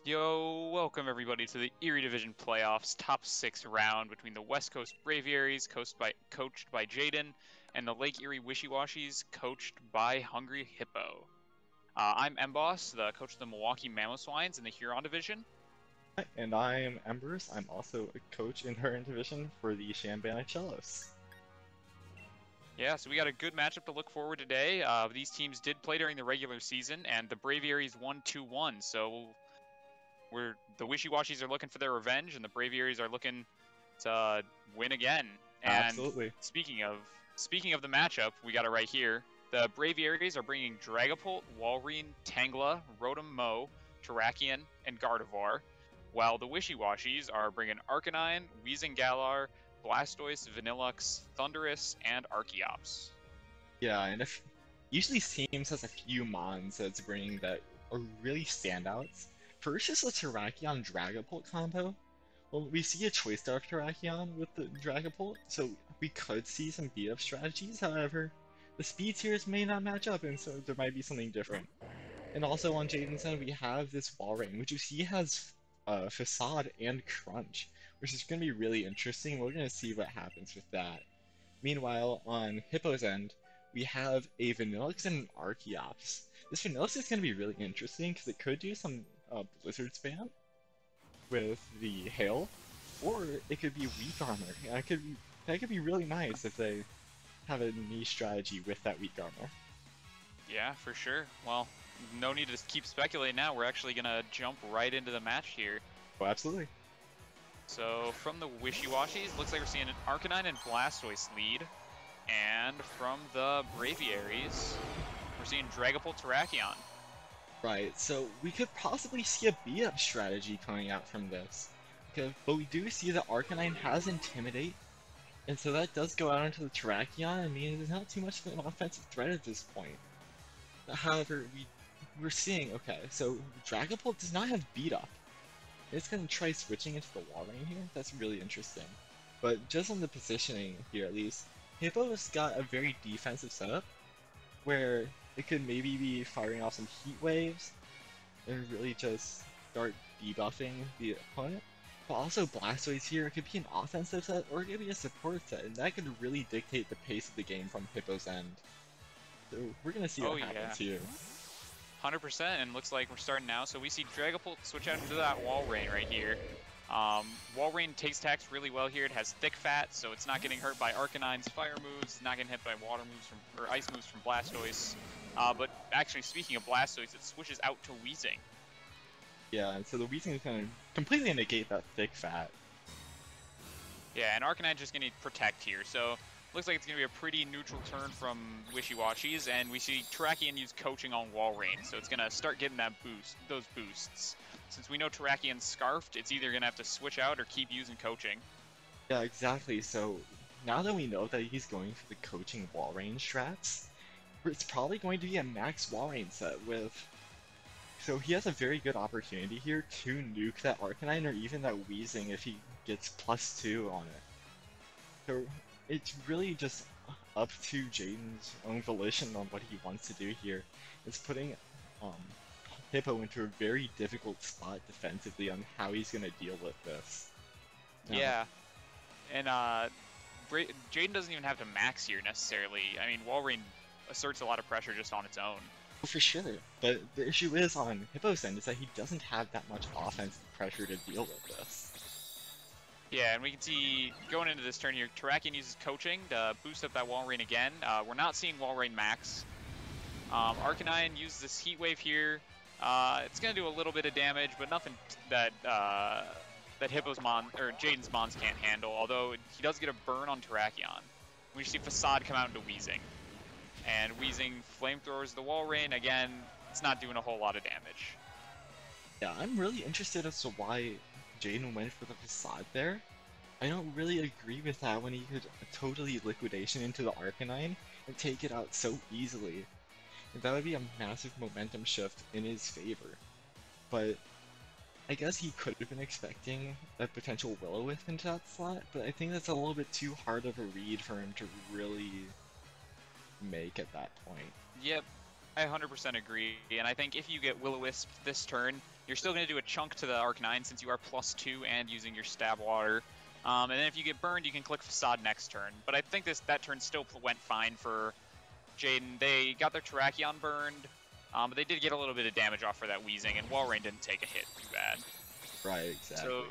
Yo, welcome everybody to the Erie Division Playoffs top 6 round between the West Coast Braviaries, coached by Jaden, and the Lake Erie Wishy-Washies, coached by Hungry Hippo. I'm Mboss, the coach of the Milwaukee Mammoth Swines in the Huron Division. And I am Embers. I'm also a coach in her division for the Shambana Cellos. Yeah, so we got a good matchup to look forward today. These teams did play during the regular season, and the Braviaries won 2-1, so the Wishy-Washies are looking for their revenge, and the Braviaries are looking to win again. And Absolutely. speaking of the matchup, we got it right here. The Braviaries are bringing Dragapult, Walrein, Tangela, Rotom Mo, Terrakion, and Gardevoir, while the Wishy-Washies are bringing Arcanine, Weezing Galar, Blastoise, Vanillux, Thundurus, and Archeops. Yeah, and if usually teams has a few mons that's bringing that are really standouts. First is the Terrakion Dragapult combo. Well, we see a choice star of Terrakion with the Dragapult, so we could see some beat up strategies. However, the speed tiers may not match up, and so there might be something different. And also on Jaden's end, we have this Walrein, which you see has Facade and Crunch, which is going to be really interesting. We're going to see what happens with that. Meanwhile, on Hippo's end, we have a Vanillux and an Archeops. This Vanillux is going to be really interesting because it could do some Blizzard spam with the Hail, or it could be weak armor. That could be really nice if they have a niche strategy with that weak armor. Yeah, for sure. Well, no need to keep speculating now. We're actually going to jump right into the match here. Oh, absolutely. So from the Wishy-Washies, looks like we're seeing an Arcanine and Blastoise lead. And from the Braviaries, we're seeing Dragapult Terrakion. Right, so we could possibly see a beat-up strategy coming out from this. But we do see that Arcanine has Intimidate, and so that does go out into the Terrakion. I mean, it's not too much of an offensive threat at this point. However, we're seeing, okay, so Dragapult does not have beat-up. It's going to try switching into the Walrein here. That's really interesting. But just on the positioning here, at least, Hippo's got a very defensive setup, where it could maybe be firing off some heat waves and really just start debuffing the opponent. But also Blastoise here, it could be an offensive set or it could be a support set, and that could really dictate the pace of the game from Hippo's end. So we're gonna see what happens here. 100%, and looks like we're starting now. So we see Dragapult switch out into that Walrein right here. Walrein takes attacks really well here. It has thick fat, so it's not getting hurt by Arcanine's fire moves, not getting hit by water moves or ice moves from Blastoise. But actually, speaking of Blastoise, it switches out to Weezing. Yeah, and so the Weezing is going to completely negate that thick fat. Yeah, and Arcanine's just going to protect here. So looks like it's going to be a pretty neutral turn from Wishy-Washies, and we see Terrakion use coaching on Walrein, so it's going to start getting those boosts. Since we know Terrakion's Scarfed, it's either going to have to switch out or keep using coaching. Yeah, exactly. So now that we know that he's going for the coaching Walrein strats, it's probably going to be a max Walrein set with... So he has a very good opportunity here to nuke that Arcanine or even that Weezing if he gets +2 on it. So it's really just up to Jaden's own volition on what he wants to do here. It's putting Hippo into a very difficult spot defensively on how he's going to deal with this. Yeah, and Jaden doesn't even have to max here necessarily. I mean, Walrein asserts a lot of pressure just on its own. For sure, but the issue is on Hippo's end is that he doesn't have that much offensive pressure to deal with this. Yeah, and we can see going into this turn here, Terrakion uses coaching to boost up that Walrein again. We're not seeing Walrein max. Arcanine uses this Heat Wave here. It's going to do a little bit of damage, but nothing that Hippo's or Jaden's Mons can't handle, although he does get a burn on Terrakion. We see Facade come out into Weezing. And Weezing flamethrowers the Walrein. Again, it's not doing a whole lot of damage. Yeah, I'm really interested as to why Jaden went for the Facade there. I don't really agree with that when he could totally Liquidation into the Arcanine and take it out so easily. And that would be a massive momentum shift in his favor. But I guess he could have been expecting a potential Will-O-Wisp into that slot, but I think that's a little bit too hard of a read for him to really make at that point. Yep. I 100% agree, and I think if you get Will-O-Wisp this turn, you're still going to do a chunk to the Arcanine since you are +2 and using your Stab Water. And then if you get burned, you can click Facade next turn. But I think that turn still went fine for Jaden. They got their Terrakion burned, but they did get a little bit of damage off for that Wheezing, and Walrein didn't take a hit too bad. Right, exactly. So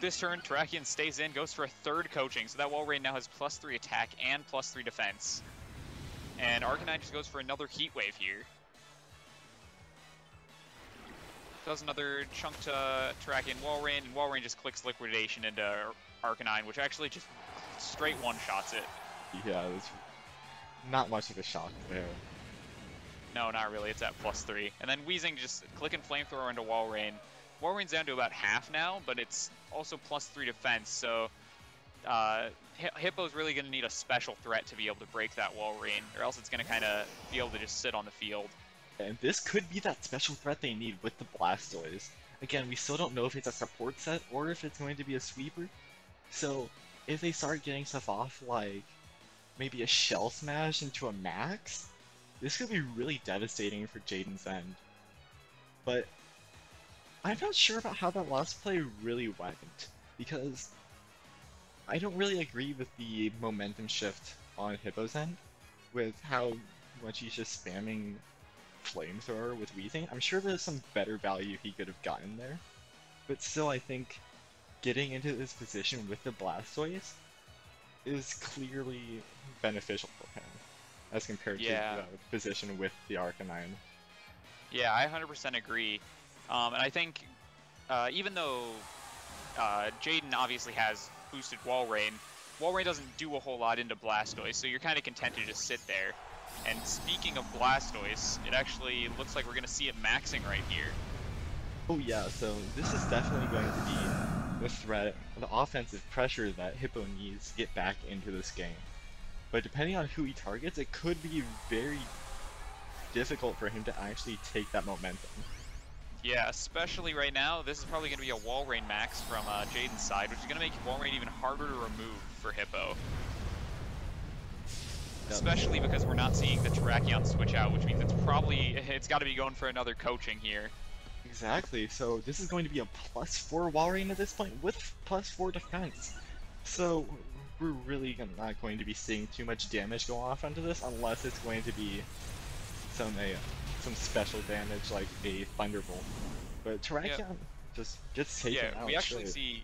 this turn, Terrakion stays in, goes for a third coaching, so that Walrein now has +3 attack and +3 defense. And Arcanine just goes for another Heat Wave here. Does another chunk to Terrakion Walrein, and Walrein just clicks Liquidation into Arcanine, which actually just straight one-shots it. Yeah, there's not much of a shock there. No, not really, it's at +3. And then Wheezing just clicking Flamethrower into Walrein. Walrein's down to about half now, but it's also +3 defense, so Hippo's really going to need a special threat to be able to break that Walrein, or else it's going to kind of be able to just sit on the field. And this could be that special threat they need with the Blastoise. Again, we still don't know if it's a support set or if it's going to be a sweeper. So if they start getting stuff off like maybe a Shell Smash into a Max, this could be really devastating for Jaden's end. But I'm not sure about how that last play really went, because I don't really agree with the momentum shift on Hippo's end, with how much he's just spamming Flamethrower with Weezing. I'm sure there's some better value he could have gotten there, but still I think getting into this position with the Blastoise is clearly beneficial for him, as compared to the position with the Arcanine. Yeah, I 100% agree. And I think even though Jaden obviously has boosted Walrein, Walrein doesn't do a whole lot into Blastoise, so you're kind of content to just sit there. And speaking of Blastoise, it actually looks like we're going to see it maxing right here. Oh yeah, so this is definitely going to be the threat, the offensive pressure that Hippo needs to get back into this game. But depending on who he targets, it could be very difficult for him to actually take that momentum. Yeah, especially right now, this is probably going to be a Walrein max from Jaden's side, which is going to make Walrein even harder to remove for Hippo. Yep. Especially because we're not seeing the Terrakion switch out, which means it's got to be going for another coaching here. Exactly, so this is going to be a +4 Walrein at this point with +4 defense. So we're really not going to be seeing too much damage go off onto this unless it's going to be some special damage like a Thunderbolt. But Terrakion just gets taken out. Yeah, we actually see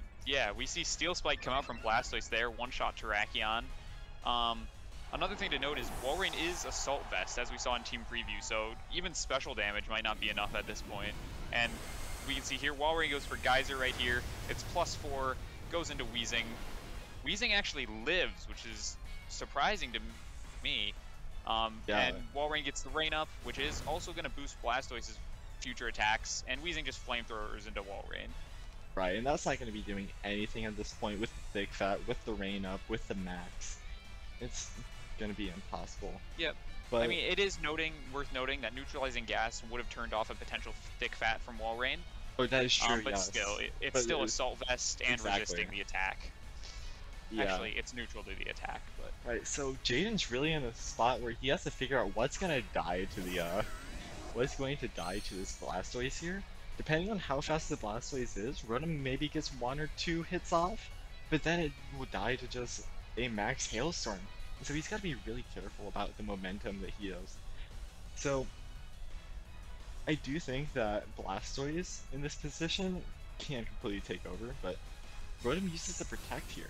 we see Steel Spike come out from Blastoise there, one-shot Terrakion. Another thing to note is Walrein is Assault Vest, as we saw in Team Preview, so even special damage might not be enough at this point. And we can see here, Walrein goes for Geyser right here. It's +4, goes into Wheezing. Wheezing actually lives, which is surprising to me. And Walrein gets the Rain Up, which is also going to boost Blastoise's future attacks, and Wheezing just Flamethrowers into Walrein. Right, and that's not going to be doing anything at this point with the Thick Fat, with the Rain Up, with the Max. It's going to be impossible. Yep. But I mean, it is worth noting that Neutralizing Gas would have turned off a potential Thick Fat from Walrein. Oh, that is true, but still, it's still Assault Vest and resisting the attack. Yeah. Actually, it's neutral to the attack, but... Right, so Jaden's really in a spot where he has to figure out what's going to die to this Blastoise here. Depending on how fast the Blastoise is, Rotom maybe gets 1 or 2 hits off, but then it will die to just a max Hailstorm. So he's got to be really careful about the momentum that he does. So I do think that Blastoise in this position can completely take over, but Rotom uses the Protect here.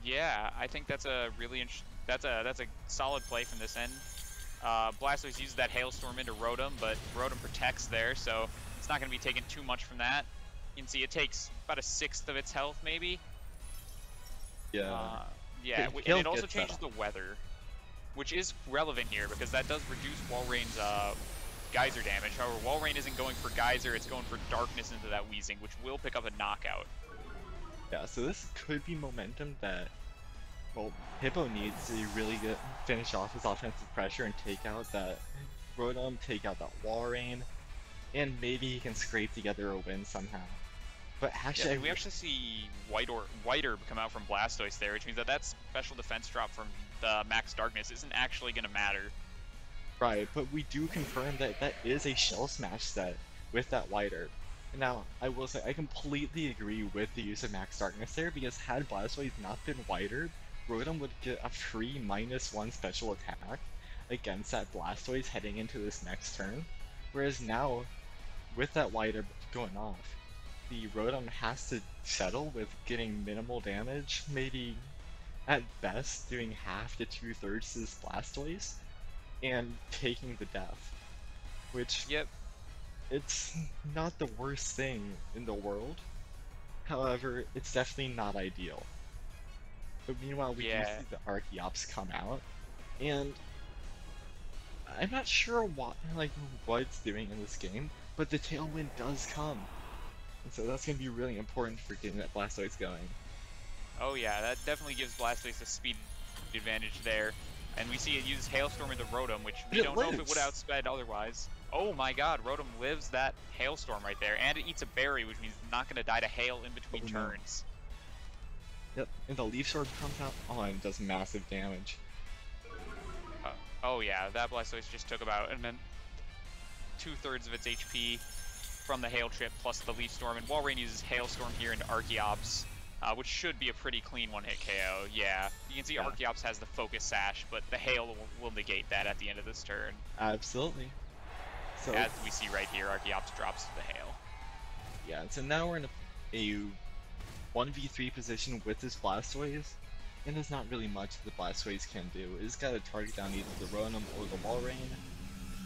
Yeah, I think that's a really that's a solid play from this end. Blastoise uses that Hailstorm into Rotom, but Rotom protects there, so it's not going to be taking too much from that. You can see it takes about 1/6 of its health, maybe. Yeah. And it also changes the weather, which is relevant here because that does reduce Walrein's Geyser damage. However, Walrein isn't going for Geyser; it's going for Darkness into that Wheezing, which will pick up a knockout. Yeah, so this could be momentum that, well, Hippo needs to really finish off his offensive pressure and take out that Rotom, take out that Walrein, and maybe he can scrape together a win somehow. But actually, we actually see White Orb come out from Blastoise there, which means that special defense drop from the Max Darkness isn't actually going to matter. Right, but we do confirm that that is a Shell Smash set with that White Herb. Now, I will say, I completely agree with the use of Max Darkness there, because had Blastoise not been White Herb, Rotom would get a free -1 special attack against that Blastoise heading into this next turn. Whereas now, with that White Herb going off, the Rotom has to settle with getting minimal damage, maybe at best doing half to 2/3 to this Blastoise, and taking the death, which Yep. it's not the worst thing in the world. However, it's definitely not ideal. But meanwhile, we do Yeah. see the Archeops come out, and I'm not sure what it's doing in this game, but the Tailwind does come, and so that's gonna be really important for getting that Blastoise going. Oh yeah, that definitely gives Blastoise a speed advantage there. And we see it use Hailstorm into Rotom, which But we it don't know if it would lives! outsped otherwise. Oh my god, Rotom lives that Hailstorm right there. And it eats a berry, which means it's not going to die to hail in between Oh no. turns. Yep, and the Leaf Sword comes out, oh, and it does massive damage. Oh yeah, that Blastoise just took about and then 2/3 of its HP from the Hail Chip plus the Leaf Storm. And Walrein uses Hailstorm here into Archeops. Which should be a pretty clean one-hit KO. Yeah, you can see Yeah. Archeops has the Focus Sash, but the Hail will negate that at the end of this turn. Absolutely. So As we see right here, Archeops drops to the Hail. yeah, so now we're in a 1v3 position with this Blastoise, and there's not really much the Blastoise can do. It's got to target down either the Rotom or the Walrein,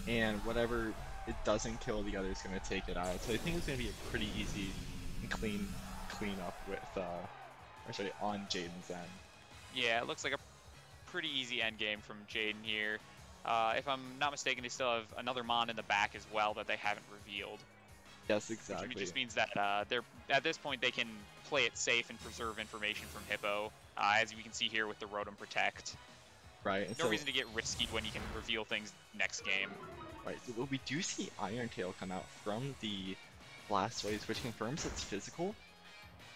and whatever it doesn't kill, the other's going to take it out. So I think it's going to be a pretty easy and clean up with, on Jaden's end. Yeah, it looks like a pretty easy endgame from Jaden here. If I'm not mistaken, they still have another Mon in the back as well that they haven't revealed. Yes, Which exactly. just means that they're at this point they can play it safe and preserve information from Hippo, as we can see here with the Rotom Protect. Right. And No so, reason to get risky when you can reveal things next game. right. So we do see Iron Tail come out from the Blastoise, which confirms it's physical.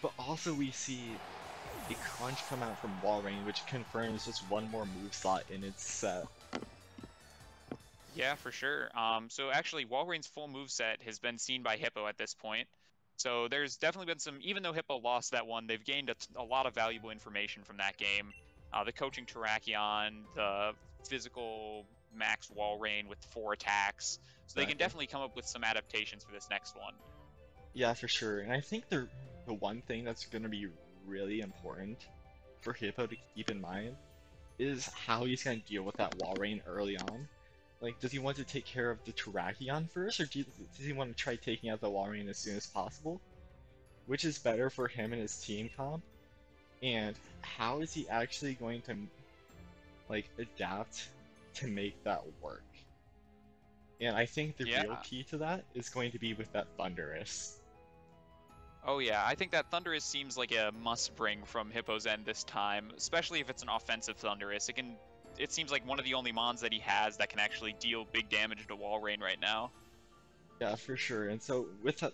But also we see a Crunch come out from Walrein, which confirms just one more move slot in its set. Yeah, for sure. So actually, Walrein's full moveset has been seen by Hippo at this point. So there's definitely been some, even though Hippo lost that one, they've gained a lot of valuable information from that game. The coaching Terrakion, the physical max Walrein with 4 attacks. So they can Exactly. definitely come up with some adaptations for this next one. Yeah, for sure. And I think the one thing that's going to be really important for Hippo to keep in mind is how he's going to deal with that Walrein early on. Like, does he want to take care of the Terrakion first, or does he want to try taking out the Walrein as soon as possible? Which is better for him and his team comp? And how is he actually going to, like, adapt to make that work? And I think the Yeah. real key to that is going to be with that Thundurus. Oh yeah, I think that Thundurus seems like a must-bring from Hippo's end this time, especially if it's an offensive Thundurus. It seems like one of the only Mons that he has that can actually deal big damage to Walrein right now. Yeah, for sure. And so with that,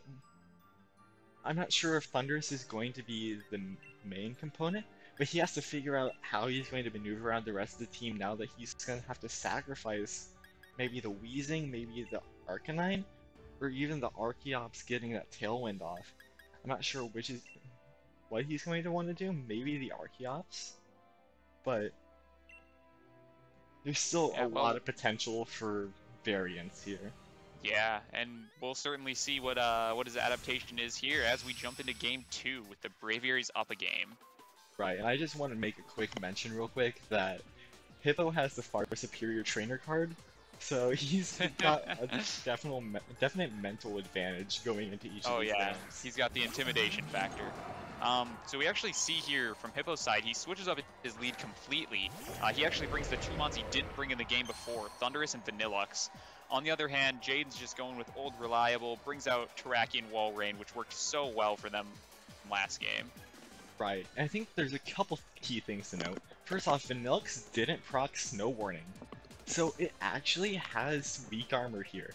I'm not sure if Thundurus is going to be the main component, but he has to figure out how he's going to maneuver around the rest of the team now that he's going to have to sacrifice maybe the Weezing, maybe the Arcanine, or even the Archeops getting that Tailwind off. I'm not sure what he's going to want to do, maybe the Archeops, but there's still a Yeah, lot well, of potential for variance here. yeah, and we'll certainly see what his adaptation is here as we jump into game 2 with the Braviaries up a game. Right, and I just want to make a quick mention real quick that Hippo has the far superior trainer card, so he's got a definite mental advantage going into each of Oh these yeah, games. he's got the intimidation factor. So we actually see here from Hippo's side, he switches up his lead completely. He actually brings the 2 Mons he didn't bring in the game before, Thundurus and Vanillux. On the other hand, Jaden's just going with old reliable, brings out Terrakion Walrein, which worked so well for them last game. Right, and I think there's a couple key things to note. First off, Vanillux didn't proc Snow Warning, so it actually has weak armor here,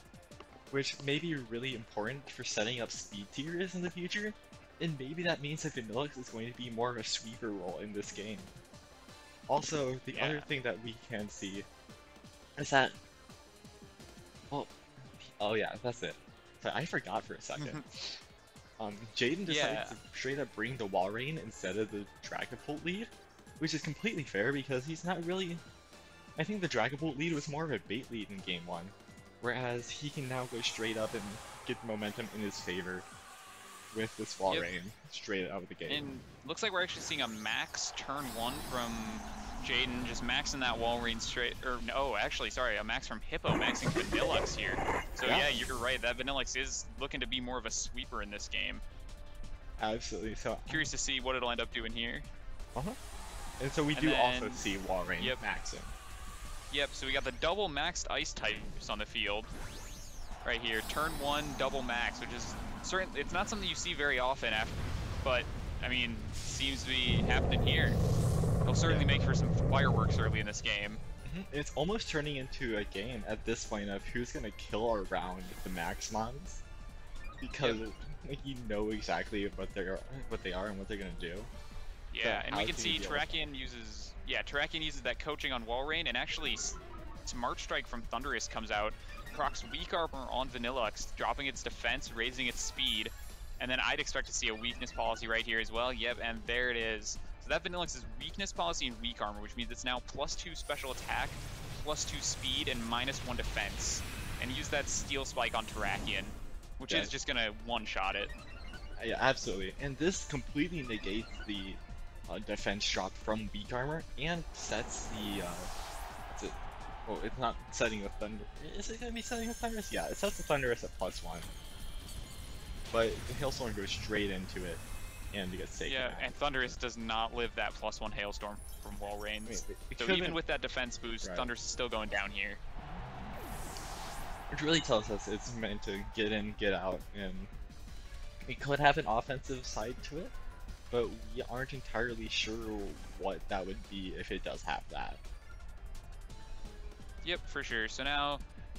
which may be really important for setting up speed tiers in the future, and maybe that means that Vanillux is going to be more of a sweeper role in this game. Also, the other thing that we can see is that Well, oh yeah, that's it. So I forgot for a second. Jaden decided Yeah, to straight up bring the wall rain instead of the Dragapult lead, which is completely fair because he's not really. I think the Dragapult lead was more of a bait lead in game one, whereas he can now go straight up and get momentum in his favor with this wall yep. rain straight out of the gate. And looks like we're actually seeing a max turn one from Jaden, just maxing that wall rain straight, or no, actually, sorry, a max from Hippo, maxing Vanillux here. So yeah, you're right, that Vanillux is looking to be more of a sweeper in this game. Absolutely. So Curious to see what it'll end up doing here. and so we And do then, also see wall rain yep. maxing. Yep, so we got the double maxed ice types on the field right here. Turn one, double max, which is certain. It's not something you see very often, but I mean, seems to be happening here. It'll certainly make for some fireworks early in this game. It's almost turning into a game at this point of who's gonna kill around the max mons, because like, you know exactly what they are, and what they're gonna do. Yeah, So and we how can can you see deal with Terrakion uses, Terrakion uses that coaching on Wall Rain, and actually Smart Strike from Thundurus comes out, procs weak armor on Vanillux, dropping its defense, raising its speed, and then I'd expect to see a weakness policy right here as well. Yep, and there it is. So that Vanillux is weakness policy and weak armor, which means it's now +2 special attack, +2 speed, and -1 defense. And use that Steel Spike on Terrakion, which is just gonna one-shot it. Yeah, absolutely. And this completely negates the defense drop from weak armor and sets the what's it? Well, it's not setting a thunder. Is it gonna be setting a thunderous? Yeah, it sets the thunderous at +1. But the hailstorm goes straight into it, and it gets taken. Yeah, out. and Thundurus does not live that +1 hailstorm from Wall Rains. So even with that defense boost, right. Thundurus is still going down here. Which really tells us it's meant to get in, get out, and it could have an offensive side to it, but we aren't entirely sure what that would be if it does have that. Yep, for sure. So now,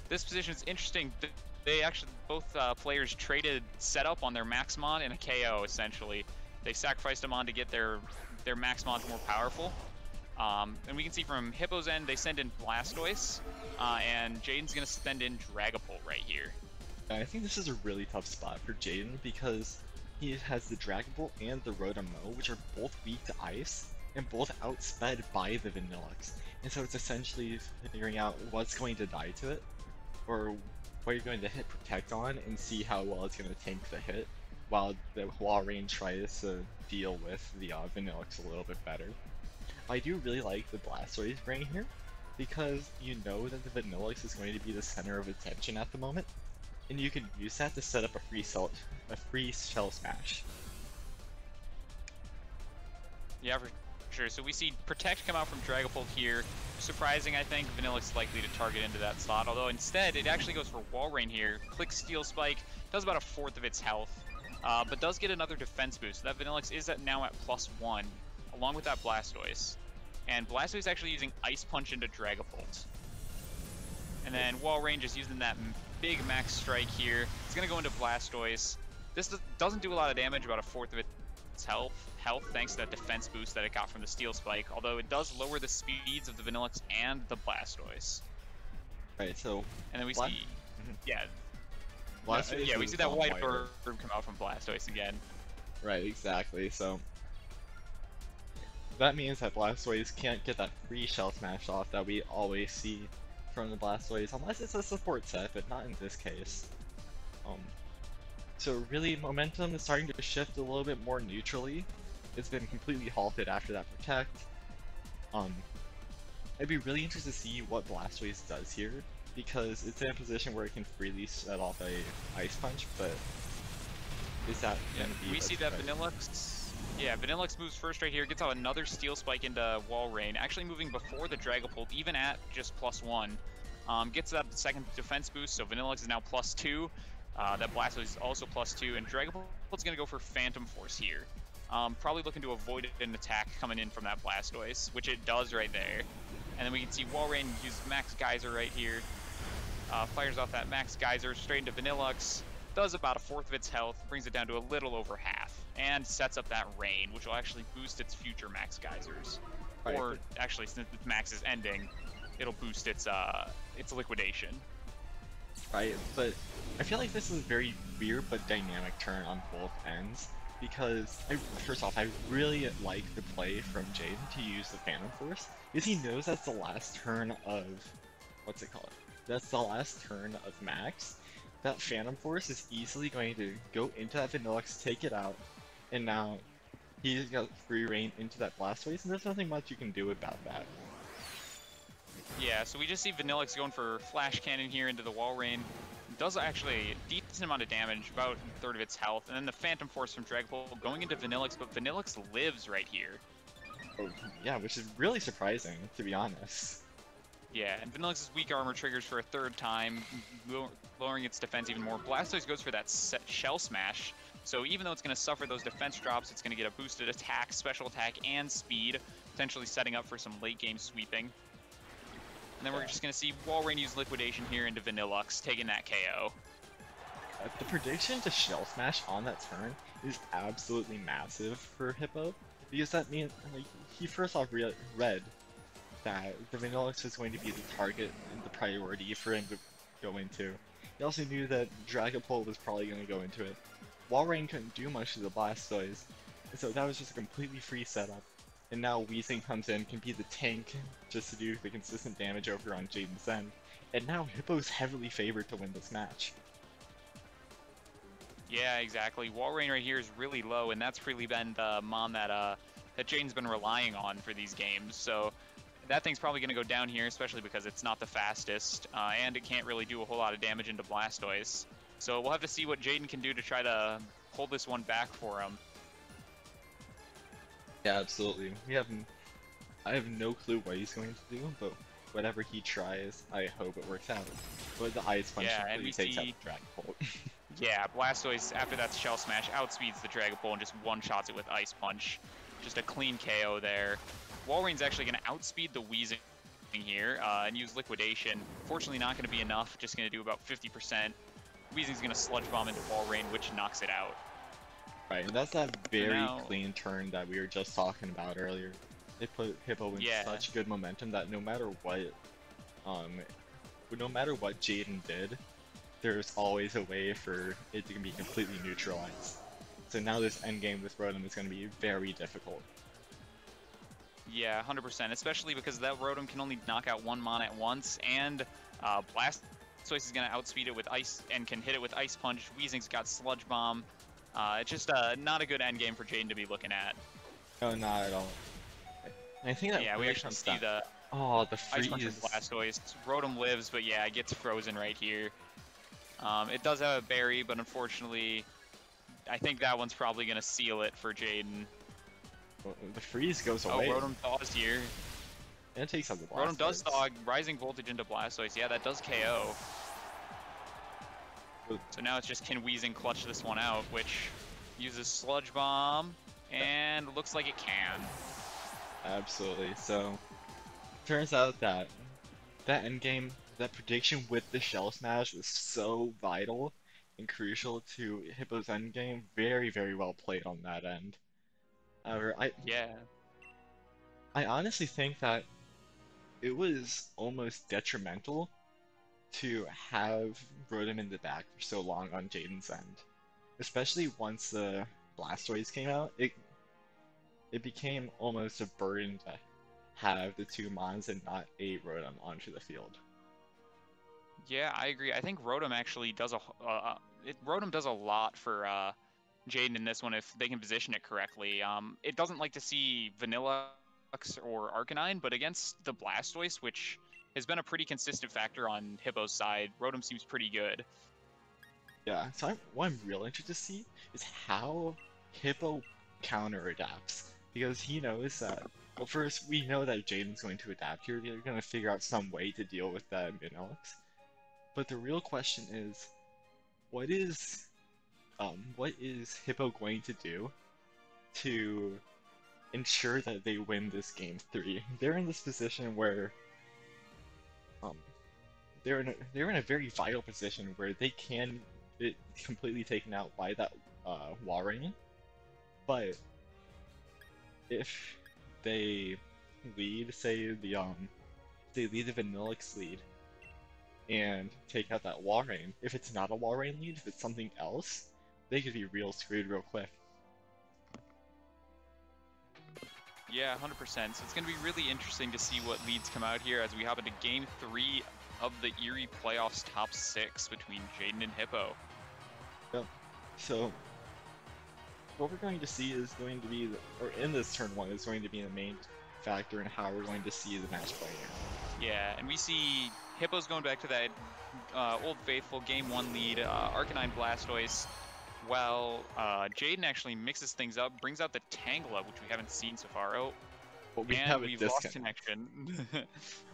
this position is interesting. They actually, both players traded setup on their Maxmon and a KO, essentially. They sacrificed them on to get their Maxmons more powerful. And we can see from Hippo's end, they send in Blastoise, and Jaden's going to send in Dragapult right here. I think this is a really tough spot for Jaden because he has the Dragapult and the Rotom-Mow, which are both weak to ice, and both outsped by the Vanillux. And so it's essentially figuring out what's going to die to it, or what you're going to hit Protect on, and see how well it's going to tank the hit, while the Wall Rain tries to deal with the Vanillux a little bit better. I do really like the Blastoise bring here, because you know that the Vanillux is going to be the center of attention at the moment, and you can use that to set up a free shell smash. Yeah, for sure. So we see Protect come out from Dragapult here. Surprising, I think. Vanillux likely to target into that slot, although instead it actually goes for Wall Rain here. Clicks Steel Spike, does about 1/4 of its health, but does get another defense boost. So that Vanillux is now at +1, along with that Blastoise. And Blastoise actually using Ice Punch into Dragapult. And then Wall Rain just using that big max strike here. It's going to go into Blastoise. This doesn't do a lot of damage, about 1/4 of its health, thanks to that defense boost that it got from the Steel Spike, although it does lower the speeds of the Vanillux and the Blastoise. Right, so... And then we see... Yeah. Blastoise we see that white orb come out from Blastoise again. Right, exactly, so... That means that Blastoise can't get that free Shell Smash off that we always see from the Blastoise, unless it's a support set, but not in this case. So really, momentum is starting to shift a little bit more neutrally. It's been completely halted after that Protect. I'd be really interested to see what Blastoise does here, because it's in a position where it can freely set off a Ice Punch, but is that going to be... We see that Vanillux... Yeah, Vanillux moves first right here, gets out another Steel Spike into Wall Rain, actually moving before the Dragapult, even at just +1. Gets that second defense boost, so Vanillux is now +2. That Blastoise is also +2, and Dragapult's going to go for Phantom Force here. Probably looking to avoid an attack coming in from that Blastoise, which it does right there. And then we can see Wall Rain use Max Geyser right here. Fires off that Max Geyser straight into Vanillux. Does about 1/4 of its health, brings it down to a little over half, and sets up that Rain, which will actually boost its future Max Geysers. Right. Or actually, since its Max is ending, it'll boost its liquidation. right? But I feel like this is a very weird but dynamic turn on both ends because first off, I really like the play from Jaden to use the Phantom Force because he knows that's the last turn of what's it called? That's the last turn of Max. That Phantom Force is easily going to go into that Vanillux, take it out, and now he's got free reign into that Blastoise, and there's nothing much you can do about that. Yeah, so we just see Vanillix going for Flash Cannon here into the Wall Rain. Does actually a decent amount of damage, about a third of its health. And then the Phantom Force from Dragapult going into Vanillix, but Vanillix lives right here. Oh, yeah, which is really surprising, to be honest. Yeah, and Vanillix's weak armor triggers for a third time, lowering its defense even more. Blastoise goes for that Shell Smash, so even though it's going to suffer those defense drops, it's going to get a boosted attack, special attack, and speed, potentially setting up for some late game sweeping. And then we're just going to see Walrein use Liquidation here into Vanillux, taking that KO. The prediction to Shell Smash on that turn is absolutely massive for Hippo, because that means like, he first off read that the Vanillux was going to be the target and the priority for him to go into. He also knew that Dragapult was probably going to go into it. Walrein couldn't do much to the Blastoise, and so that was just a completely free setup. And now Weezing comes in, can be the tank just to do the consistent damage over on Jaden's end. And now Hippo's heavily favored to win this match. Yeah, exactly. Walrein right here is really low, and that's really been the mon that Jaden's been relying on for these games. So that thing's probably going to go down here, especially because it's not the fastest, and it can't really do a whole lot of damage into Blastoise. So we'll have to see what Jaden can do to try to hold this one back for him. Yeah, absolutely. I have no clue what he's going to do, but whatever he tries, I hope it works out. But the Ice Punch really takes out the Dragapult. Yeah, Blastoise, after that Shell Smash, outspeeds the Dragapult and just one-shots it with Ice Punch. Just a clean KO there. Walrein's actually going to outspeed the Weezing here and use Liquidation. Fortunately not going to be enough, just going to do about 50%. Weezing's going to Sludge Bomb into Walrein, which knocks it out. Right, and that's that very clean turn that we were just talking about earlier. They put Hippo in such good momentum that no matter what Jaden did, there's always a way for it to be completely neutralized. So now this endgame with Rotom is going to be very difficult. Yeah, 100%, especially because that Rotom can only knock out one mon at once, and Blastoise is going to outspeed it with Ice and can hit it with Ice Punch. Weezing's got Sludge Bomb. It's just not a good endgame for Jaden to be looking at. No, not at all. I think that we actually see the freeze. Ice Punch from Blastoise. Rotom lives, but yeah, it gets frozen right here. It does have a berry, but unfortunately, I think that one's probably going to seal it for Jaden. Well, the freeze goes away. Oh, Rotom thaws here. And it takes out the Blastoise. Rotom does thaw, Rising Voltage into Blastoise. Yeah, that does KO. So now it's just can Weezing clutch this one out, which uses Sludge Bomb, and looks like it can. Absolutely. So, turns out that endgame, that prediction with the Shell Smash was so vital and crucial to Hippo's endgame. Very, very well played on that end. However, I honestly think that it was almost detrimental to have Rotom in the back for so long on Jaden's end. Especially once the Blastoise came out, it became almost a burden to have the two Mons and not a Rotom onto the field. Yeah, I agree. I think Rotom actually does Rotom does a lot for Jaden in this one if they can position it correctly. It doesn't like to see Vanilla or Arcanine, but against the Blastoise, which has been a pretty consistent factor on Hippo's side, Rotom seems pretty good. Yeah, so what I'm real interested to see is how Hippo counter adapts, because he knows that. Well, first we know that Jaden's going to adapt here. They're going to figure out some way to deal with that Vanillux. But the real question is, what is Hippo going to do to ensure that they win this game 3? They're in this position where they're in a very vital position where they can get completely taken out by that Walrein, but if they lead, say the Vanillux lead, and take out that wall rain. If it's not a wall rain lead, if it's something else, they could be real screwed real quick. Yeah, 100%. So it's going to be really interesting to see what leads come out here as we hop into Game 3 of the Erie Playoffs top 6 between Jaden and Hippo. Yep. So what we're going to see is going to be, or in this turn 1, is going to be the main factor in how we're going to see the match play here. Yeah, and we see Hippo's going back to that old faithful Game 1 lead, Arcanine Blastoise, while Jaden actually mixes things up, brings out the Tangela, which we haven't seen so far. Oh, But we and have a we've lost disconnect. connection.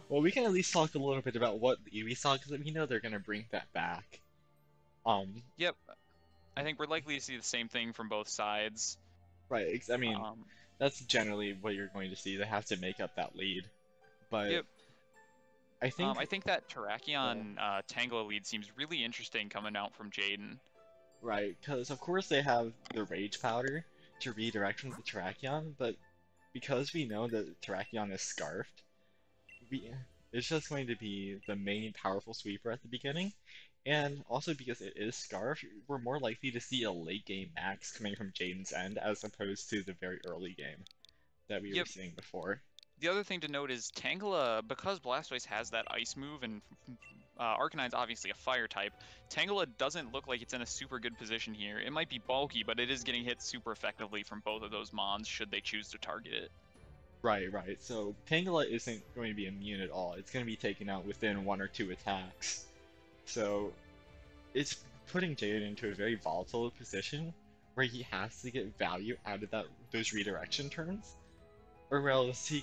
Well, we can at least talk a little bit about what we saw, because we know they're going to bring that back. Yep, I think we're likely to see the same thing from both sides. Right, I mean, Um, that's generally what you're going to see. They have to make up that lead. But yep. I think, I think that well, Terrakion Tangela lead seems really interesting coming out from Jaden. right, because of course they have the Rage Powder to redirect from the Terrakion, but because we know that Terrakion is Scarfed, we it's just going to be the main powerful sweeper at the beginning, and also because it is Scarf, we're more likely to see a late game max coming from Jaden's end as opposed to the very early game that we were Yep. seeing before. The other thing to note is Tangela, because Blastoise has that ice move and Arcanine's obviously a fire type, Tangela doesn't look like it's in a super good position here. It might be bulky, but it is getting hit super effectively from both of those mons should they choose to target it. Right, right. So Tangela isn't going to be immune at all. It's going to be taken out within 1 or 2 attacks. So it's putting Jaden into a very volatile position where he has to get value out of those redirection turns, or else he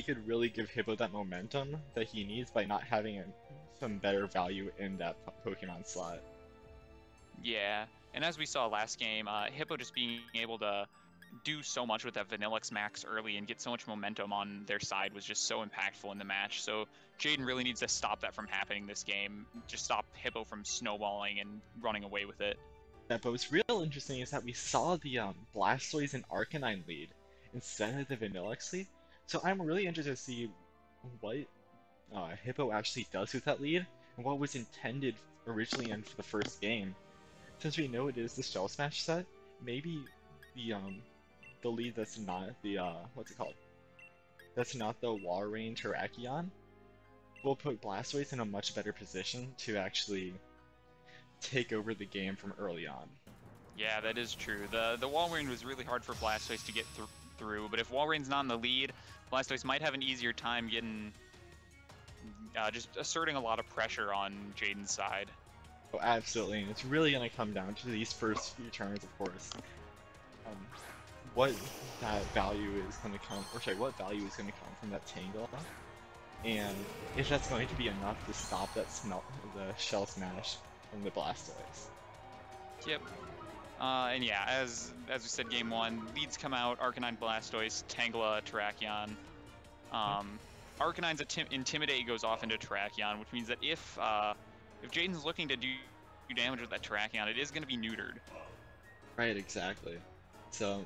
could really give Hippo that momentum that he needs by not having some better value in that Pokemon slot. Yeah, and as we saw last game, Hippo just being able to do so much with that Vanillix Max early and get so much momentum on their side was just so impactful in the match. So Jaden really needs to stop that from happening this game. Just stop Hippo from snowballing and running away with it. Yeah, but what's real interesting is that we saw the Blastoise and Arcanine lead instead of the Vanillix lead. So I'm really interested to see what Hippo actually does with that lead and what was intended originally in for the first game. Since we know it is the Shell Smash set, maybe the um the lead that's not the what's it called? That's not the Walrein Terrakion will put Blastoise in a much better position to actually take over the game from early on. Yeah, that is true. The Walrein was really hard for Blastoise to get through, but if Walrein's not in the lead, Blastoise might have an easier time getting just asserting a lot of pressure on Jaden's side. Oh, absolutely, and it's really going to come down to these first few turns, of course. Um, what that value is going to come, or sorry, what value is going to come from that Tangle, and if that's going to be enough to stop the Shell Smash from the Blastoise. Yep. And yeah, as we said, game 1, leads come out, Arcanine, Blastoise, Tangela, Terrakion. Arcanine's Intimidate goes off into Terrakion, which means that if Jaden's looking to do damage with that Terrakion, it is going to be neutered. Right, exactly. So,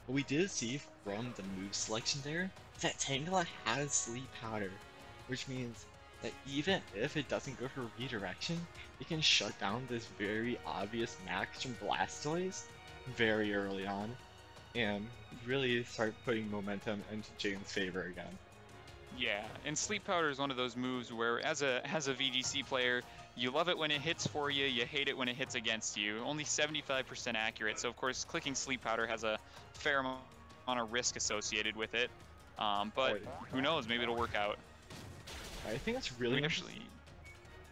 what we did see from the move selection there is that Tangela has Sleep Powder, which means that even if it doesn't go for redirection, it can shut down this very obvious max from Blastoise very early on, and really start putting momentum into Jaden's favor again. Yeah, and Sleep Powder is one of those moves where, as a VGC player, you love it when it hits for you, you hate it when it hits against you. Only 75% accurate, so of course clicking Sleep Powder has a fair amount of risk associated with it. But who knows, maybe it'll work out. I think that's really actually.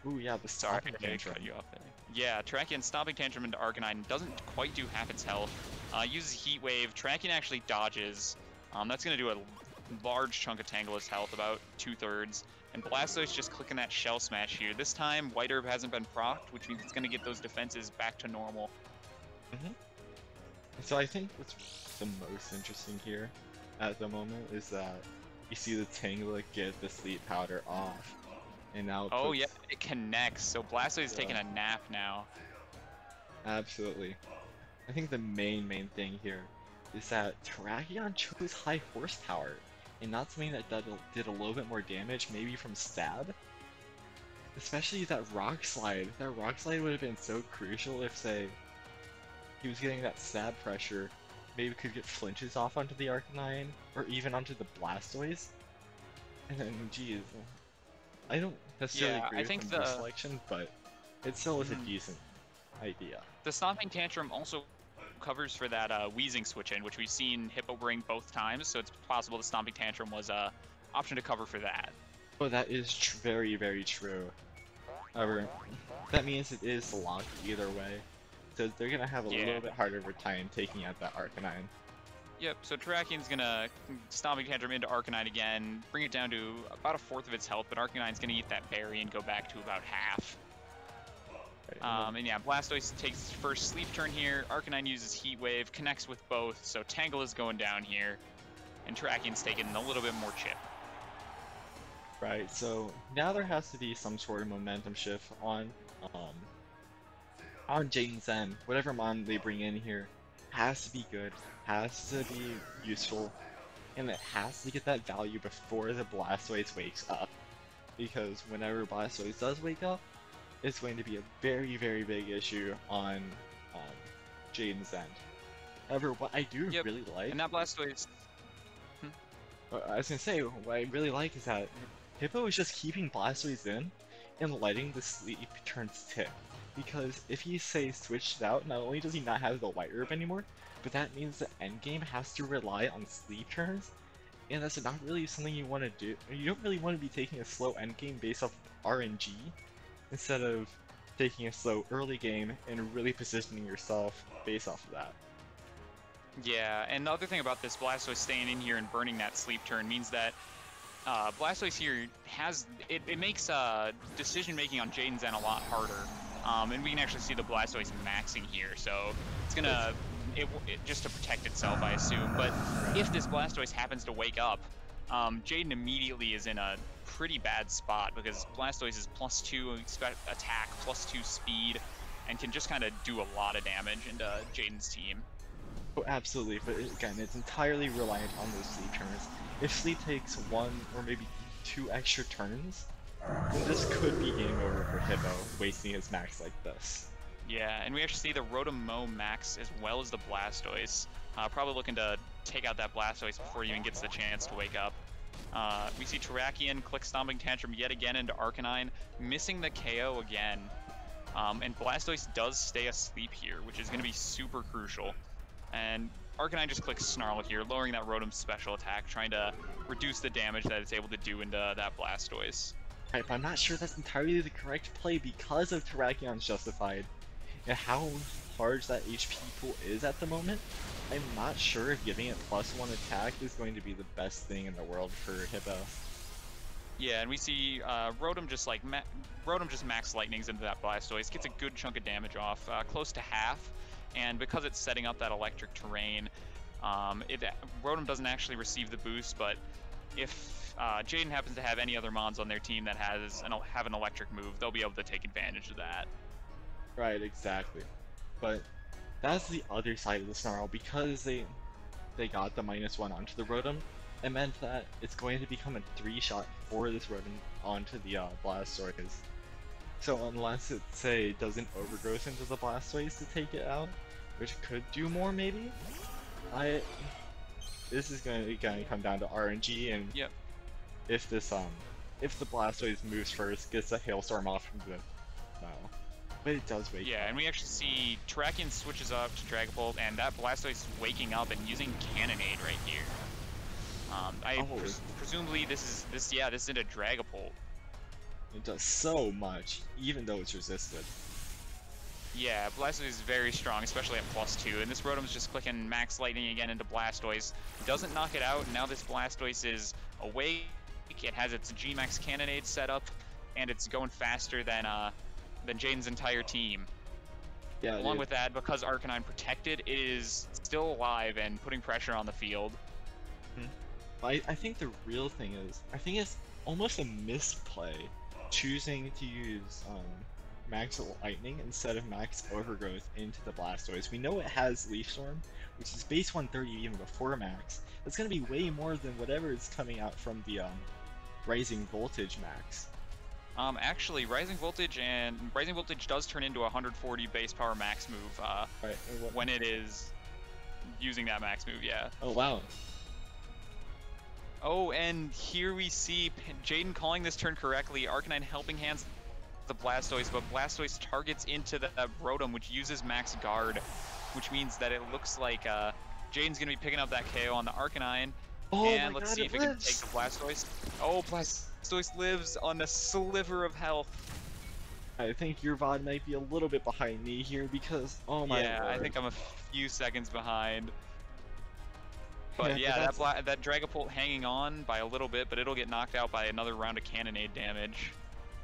Ooh, yeah, the Stomping Tantrum. Cut you off there. Yeah, Terrakion Stomping Tantrum into Arcanine doesn't quite do half its health. Uses Heat Wave. Terrakion actually dodges. That's going to do a large chunk of Tangela's health, about 2/3. And Blastoise just clicking that Shell Smash here. This time, White Herb hasn't been procced, which means it's going to get those defenses back to normal. So I think what's the most interesting here at the moment is that you see the Tangela get the Sleep Powder off. And now yeah, it connects. So Blastoise is taking a nap now. Absolutely. I think the main thing here is that Terrakion chose high horsepower. and not something that did a little bit more damage, maybe from stab. Especially that rock slide. That rock slide would have been so crucial if, say, he was getting that stab pressure, maybe could get flinches off onto the Arcanine, or even onto the Blastoise. And then, geez, I don't necessarily Yeah, agree I with think the move selection, but it still was a decent idea. the Stomping Tantrum also covers for that Wheezing switch in, which we've seen Hippo bring both times, so it's possible the Stomping Tantrum was a option to cover for that. Oh, that is very, very true. However, that means it is locked either way, so they're gonna have a Yeah. little bit harder of a time taking out that Arcanine. Yep, so Terrakian's gonna Stomping Tantrum into Arcanine again, bring it down to about a fourth of its health, but Arcanine's gonna eat that berry and go back to about half. Right, And yeah, Blastoise takes its first sleep turn here. Arcanine uses Heat Wave, connects with both, so Tangle is going down here, and Terrakian's taking a little bit more chip. right, so now there has to be some sort of momentum shift on Jaden's end. Whatever mon they bring in here has to be good, has to be useful, and it has to get that value before the Blastoise wakes up. Because whenever Blastoise does wake up, it's going to be a very, very big issue on um, Jaden's end. However, what I do really like, And that Blastoise... I was gonna say, what I really like is that Hippo is just keeping Blastoise in and letting the sleep turns tick. Because if he, say, switched out, not only does he not have the White Herb anymore, but that means the endgame has to rely on sleep turns, and that's not really something you want to do. You don't really want to be taking a slow endgame based off RNG, instead of taking a slow early game and really positioning yourself based off of that. Yeah, and the other thing about this Blastoise staying in here and burning that sleep turn means that Blastoise here has it makes decision making on Jaden's end a lot harder, and we can actually see the Blastoise maxing here. So it's gonna just to protect itself, I assume. But if this Blastoise happens to wake up, Jaden immediately is in a pretty bad spot because Blastoise is +2 attack, +2 speed, and can just kind of do a lot of damage into Jaden's team. Oh, absolutely, but again, it's entirely reliant on those sleep turns. If sleep takes 1 or maybe 2 extra turns, then this could be game over for Hippo, wasting his max like this. Yeah, and we actually see the Rotom Mow max as well as the Blastoise. Probably looking to take out that Blastoise before he even gets the chance to wake up. We see Terrakion click Stomping Tantrum yet again into Arcanine, missing the KO again. And Blastoise does stay asleep here, which is going to be super crucial. And Arcanine just clicks Snarl here, lowering that Rotom's special attack, trying to reduce the damage that it's able to do into that Blastoise. Right, but I'm not sure that's entirely the correct play because of Terrakion's Justified, and how large that HP pool is at the moment. I'm not sure if giving it +1 attack is going to be the best thing in the world for Hippo. Yeah, and we see Rotom just max lightnings into that Blastoise, gets a good chunk of damage off, close to half. And because it's setting up that electric terrain, Rotom doesn't actually receive the boost, but if Jaden happens to have any other mons on their team that have an electric move, they'll be able to take advantage of that. Right, exactly. But that's the other side of the Snarl. Because they got the -1 onto the Rotom, it meant that it's going to become a 3-shot for this Rotom onto the Blastoise. So unless it, say, doesn't overgrowth into the Blastoise to take it out, which could do more maybe, this is going to come down to RNG, and Yep. if the Blastoise moves first, gets a Hailstorm off from the but it does wake up. Yeah, and we actually see Terrakion switches up to Dragapult, and that Blastoise is waking up and using Cannonade right here. Presumably this is into Dragapult. It does so much, even though it's resisted. Yeah, Blastoise is very strong, especially at +2, and this Rotom's just clicking Max Lightning again into Blastoise. Doesn't knock it out, and now this Blastoise is awake. It has its G-Max Cannonade set up, and it's going faster than Jaden's entire team. Yeah. Along with that, because Arcanine protected, it is still alive and putting pressure on the field. I think the real thing is, I think it's almost a misplay choosing to use Max Lightning instead of Max Overgrowth into the Blastoise. We know it has Leaf Storm, which is base 130 even before Max. That's going to be way more than whatever is coming out from the Rising Voltage Max. Actually, Rising Voltage does turn into a 140 base power max move Right. when it is using that max move, yeah. Oh, wow. Oh, and here we see Jaden calling this turn correctly. Arcanine helping hands the Blastoise, but Blastoise targets into the Rotom, which uses max guard, which means that it looks like Jaden's going to be picking up that KO on the Arcanine. Oh And my let's god, see if it can take the Blastoise. Oh, Blastoise lives on a sliver of health. I think your VOD might be a little bit behind me here because, oh my Yeah, lord. I think I'm a few seconds behind. But Yeah, yeah, but that Dragapult hanging on by a little bit, but it'll get knocked out by another round of Cannonade damage.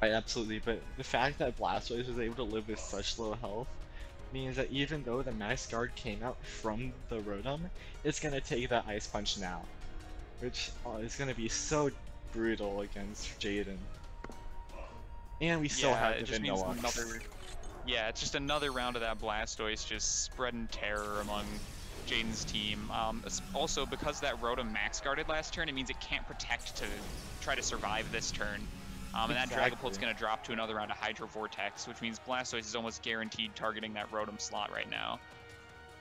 right, absolutely. But the fact that Blastoise was able to live with such low health means that even though the Max Guard came out from the Rotom, it's gonna take that Ice Punch now, which is gonna be so brutal against Jaden. And we still have the Vanilluxe. Yeah, it's just another round of that Blastoise just spreading terror among Jaden's team. Also, because that Rotom max guarded last turn, it means it can't protect to try to survive this turn. And that Dragapult's going to drop to another round of Hydro Vortex, which means Blastoise is almost guaranteed targeting that Rotom slot right now.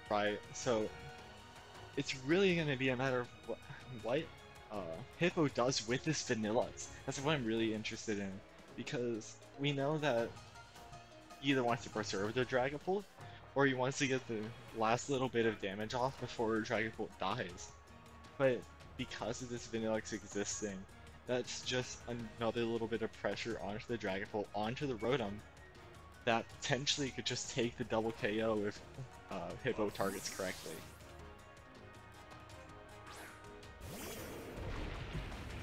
Right, so it's really going to be a matter of what Hippo does with this Vanilluxe. That's what I'm really interested in, because we know that he either wants to preserve the Dragapult, or he wants to get the last little bit of damage off before Dragapult dies. But because of this Vanilluxe existing, that's just another little bit of pressure onto the Dragapult, onto the Rotom, that potentially could just take the double KO if Hippo targets correctly.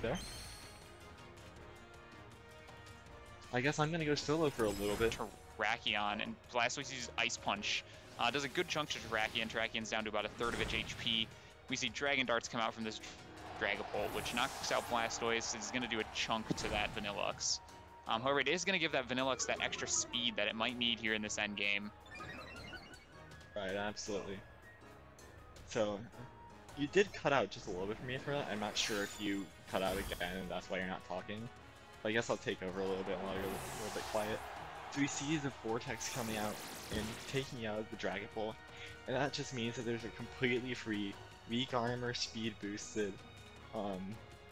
There? I guess I'm gonna go solo for a little bit. Terrakion, and Blastoise uses Ice Punch. Does a good chunk to Terrakion. Terrakion's down to about a third of its HP. We see Dragon Darts come out from this Dragapult, which knocks out Blastoise. It's going to do a chunk to that Vanilluxe. However, it is going to give that Vanilluxe that extra speed that it might need here in this endgame. Right, absolutely. So, you did cut out just a little bit for me for that. I'm not sure if you cut out again and that's why you're not talking. But I guess I'll take over a little bit while you're a little bit quiet. So we see the Vortex coming out and taking out the Dragapult, and that just means that there's a completely free weak armor speed boosted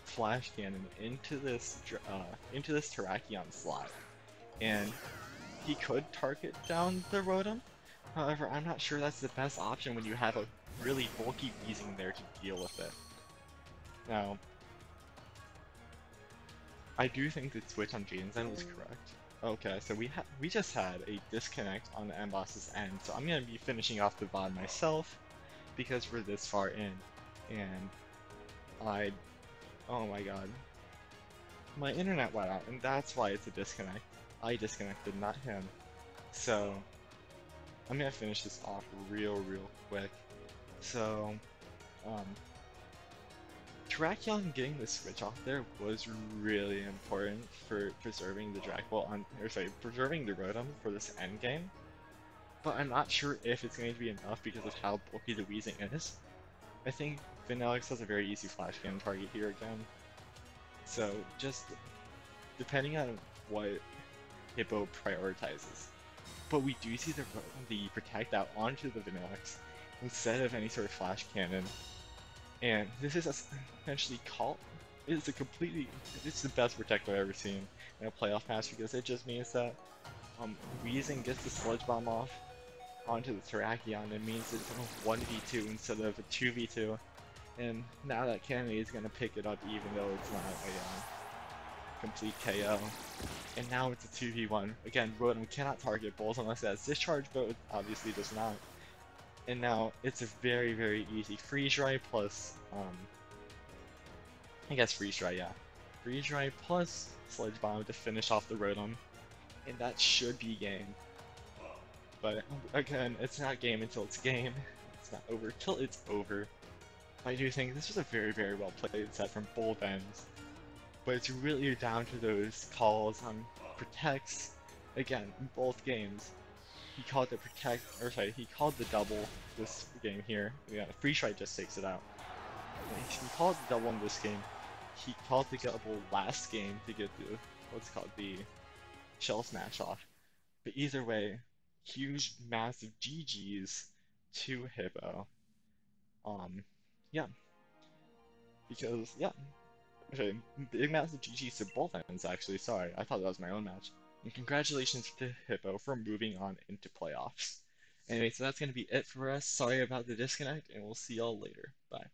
Flash Cannon into this Terrakion slot, and he could target down the Rotom. However, I'm not sure that's the best option when you have a really bulky Weezing there to deal with it. Now, I do think the switch on Jaden's end was correct. Okay, so we just had a disconnect on the Emboss's end, so I'm gonna be finishing off the VOD myself because we're this far in, and oh my god, my internet went out, and that's why it's a disconnect. I disconnected, not him. So I'm gonna finish this off real quick. So, Terrakion getting the switch off there was really important for preserving the preserving the Rotom for this endgame. But I'm not sure if it's going to be enough because of how bulky the Weezing is. I think Vanilluxe has a very easy Flash Cannon target here again. So just depending on what Hippo prioritizes. But we do see the Protect out onto the Vanilluxe instead of any sort of Flash Cannon. And this is essentially it's the best Protect I've ever seen in a playoff match because it just means that Weezing gets the Sludge Bomb off onto the Terrakion. It means it's a 1v2 instead of a 2v2. And now that Kennedy is going to pick it up even though it's not a complete KO. And now it's a 2v1. Again, Rotom cannot target Bulls unless it has Discharge, but it obviously does not. And now it's a very easy Freeze Dry plus, I guess Freeze Dry, yeah. Freeze Dry plus Sludge Bomb to finish off the Rotom. And that should be game. But again, it's not game until it's game. It's not over till it's over. I do think this was a very well played set from both ends. But it's really down to those calls on protects again, in both games, he called the protect, or sorry, he called the double this game here. Yeah, free strike just takes it out. He called the double in this game. He called the double last game to get the, what's it called, the shell smash off. But either way, huge, massive GG's to Hippo. Um, yeah, because, yeah, okay, big massive GG's to both ends, actually. Sorry, I thought that was my own match. And congratulations to Hippo for moving on into playoffs. Anyway, so that's going to be it for us. Sorry about the disconnect, and we'll see y'all later. Bye.